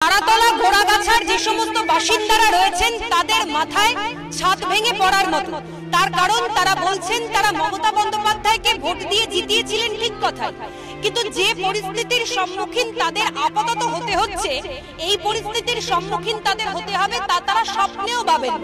তারাতলা ঘোড়াগাছার যে সমস্ত বাসিন্দারা রয়েছেন তাদের মাথায় ছাদ ভেঙে পড়ার মতো। তার কারণ তারা বলছেন তারা মমতা বন্দ্যোপাধ্যায়কে ভোট দিয়ে জিতিয়েছিলেন, ঠিক কথাই, কিন্তু যে পরিস্থিতির সম্মুখীন তাদের আপাতত হতে হচ্ছে, এই পরিস্থিতির সম্মুখীন তাদের হতে হবে তা তারা স্বপ্নেও ভাবেন।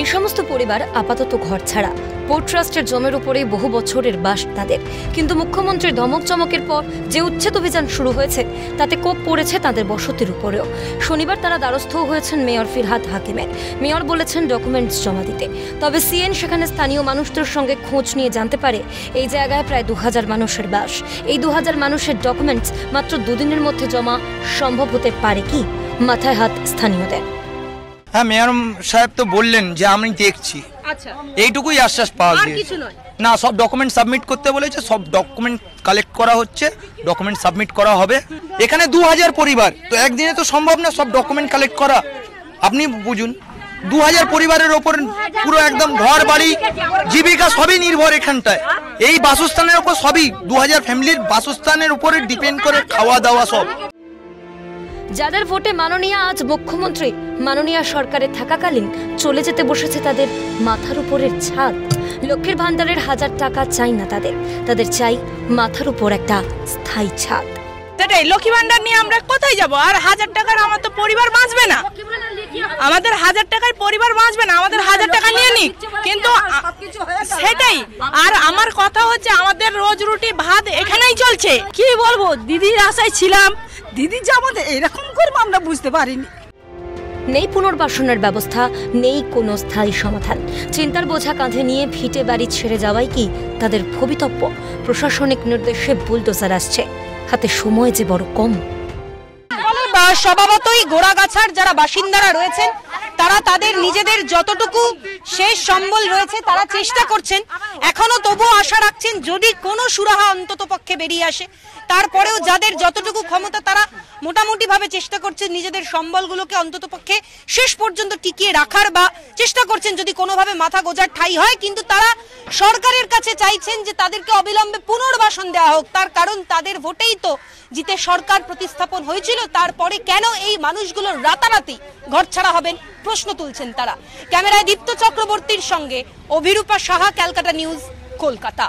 এই সমস্ত পরিবার আপাতত ঘর ছাড়া। পোর্ট ট্রাস্টের জমির উপরে বহু বছরের বাস তাদের, কিন্তু মুখ্যমন্ত্রীর ধমক চমকের পর যে উচ্ছেদ অভিযান শুরু হয়েছে তাতে কোপ পড়েছে তাদের বসতির উপরেও। শনিবার তারা দ্বারস্থ হয়েছেন মেয়র ফিরহাদ হাকিমের। মেয়র বলেছেন ডকুমেন্টস জমা দিতে, তবে সিএন সেখানে স্থানীয় মানুষদের সঙ্গে খোঁজ নিয়ে জানতে পারে এই জায়গায় প্রায় 2000 মানুষের বাস। এই 2000 মানুষের ডকুমেন্টস মাত্র দুদিনের মধ্যে জমা সম্ভব হতে পারে কি? মাথায় হাত স্থানীয়দের। হ্যাঁ, মেয়র সাহেব তো বললেন যে আমি দেখছি, আচ্ছা, এইটুকুই আশ্বাস পাওয়া গিয়েছে। না, সব ডকুমেন্ট সাবমিট করতে বলেছে, সব ডকুমেন্ট কালেক্ট করা হচ্ছে, ডকুমেন্ট সাবমিট করা হবে। এখানে 2000 পরিবার, তো একদিনে তো সম্ভব না সব ডকুমেন্ট কালেক্ট করা। আপনি বুঝুন, 2000 পরিবারের ওপর পুরো একদম ঘর বাড়ি জীবিকা সবই নির্ভর এখানটায়। এই বাসস্থানের ওপর সবই 2000 ফ্যামিলির বাসস্থানের উপরে ডিপেন্ড করে খাওয়া দাওয়া সব। যাদের ভোটে মাননীয়া আজ মুখ্যমন্ত্রী, মাননীয়া সরকারে থাকাকালীন চলে যেতে বসেছে তাদের মাথার উপরের ছাদ। লক্ষ্মীর ভান্ডারের 1000 টাকা চাই না তাদের, তাদের চাই মাথার উপর একটা স্থায়ী ছাদ। সেটাই, লক্ষ্মী ভান্ডার নিয়ে আমরা কোথায় যাব? আর 1000 টাকার আমার তো পরিবার বাঁচবে না, আমাদের 1000 টাকায় পরিবার বাঁচবে না, আমাদের 1000 টাকা নিয়ে নিক, কিন্তু সেটাই। আর আমার কথা হচ্ছে আমাদের রোজ রুটি ভাত এখানেই চলছে। কি বলবো, দিদির আশায় ছিলাম, দিদি যে আমাদের এরকম করবো আমরা বুঝতে পারিনি। নেই পুনর্বাসনের ব্যবস্থা, নেই কোনো স্থায়ী সমাধান। চিন্তার বোঝা কাঁধে নিয়ে ভিটে বাড়ি ছেড়ে যাওয়াই কি তাদের ভবিতব্য? প্রশাসনিক নির্দেশে বুলডোজার আসছে, হাতে সময় যে বড় কম। স্বভাবতই ঘোড়াগাছার যারা বাসিন্দারা রয়েছেন তারা তাদের নিজেদের যতটুকু শেষ সম্বল রয়েছে তারা চেষ্টা করছেন, এখনো তবুও আশা রাখছেন যদি কোনো সুরাহা অন্তত পক্ষে বেরিয়ে আসে। তারপরেও যাদের যতটুকু ক্ষমতা তারা মোটামুটি ভাবে চেষ্টা করছেন নিজেদের সম্বলগুলোকে অন্তত পক্ষে শেষ পর্যন্ত টিকিয়ে রাখার, বা চেষ্টা করছেন যদি কোনোভাবে মাথা গোজার ঠাঁই হয়। কিন্তু তারা সরকারের কাছে চাইছেন যে তাদেরকে অবিলম্বে পুনর্বাসন দেওয়া হোক, তার কারণ তাদের ভোটেই তো জিতে সরকার প্রতিস্থাপন হয়েছিল। তারপরে কেন এই মানুষগুলোর রাতারাতি ঘরছাড়া হবেন প্রশ্ন তুলছেন তারা। ক্যামেরায় দীপ্ত চক্রবর্তীর সঙ্গে অভিরূপা সাহা, ক্যালকাটা নিউজ, কলকাতা।